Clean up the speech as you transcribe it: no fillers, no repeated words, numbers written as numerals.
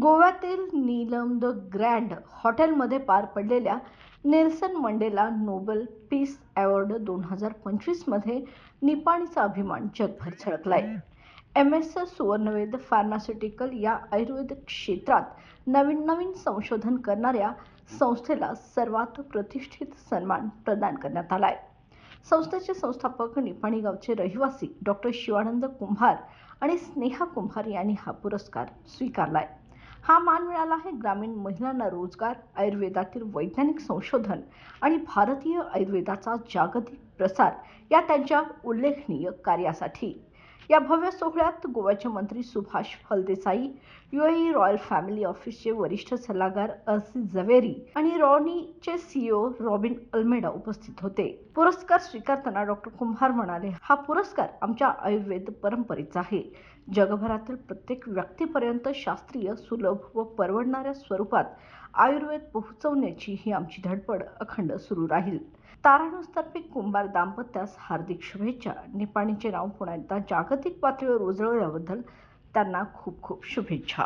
गोव्यातील Neelam the grand हॉटेलमध्ये पार पडलेल्या नेल्सन मंडेला नोबेल पीस अवॉर्ड 2025 मध्ये निपाणीचा अभिमान जगभर झळकलाय. MS सुवर्णवेद फार्मास्युटिकल या आयुर्वेद क्षेत्रात नवीन संशोधन करणाऱ्या संस्थेला सर्वात प्रतिष्ठित सन्मान प्रदान करण्यात आलाय. संस्थेचे संस्थापक निपाणी गावचे रहिवासी डॉक्टर शिवानंद कुंभार आणि स्नेहा कुंभार यांनी हा पुरस्कार स्वीकारलाय. हा मान मिळाला आहे ग्रामीण महिलांना रोजगार, आयुर्वेदातील वैज्ञानिक संशोधन आणि भारतीय आयुर्वेदाचा जागतिक प्रसार या त्यांच्या उल्लेखनीय कार्यासाठी. या भव्य सोहळ्यात गोव्याचे मंत्री Subhash Phaldesai, UAE royal family ऑफिसचे वरिष्ठ सल्लागार अर्सी झवेरी आणि रॉनीचे CEO रॉबिन अल्मेडा उपस्थित होते. पुरस्कार स्वीकारताना डॉक्टर कुंभार म्हणाले, हा पुरस्कार आमच्या आयुर्वेद परंपरेचा आहे. जगभरातील प्रत्येक व्यक्तीपर्यंत शास्त्रीय, सुलभ व परवडणाऱ्या स्वरूपात आयुर्वेद पोहोचवण्याची ही आमची धडपड अखंड सुरू राहील. तारानुसातर्फे कुंभार दाम्पत्यास हार्दिक शुभेच्छा. निपाणीचे नाव पुन्हा एकदा जागतिक पातळीवर उजळवल्याबद्दल त्यांना खूप शुभेच्छा.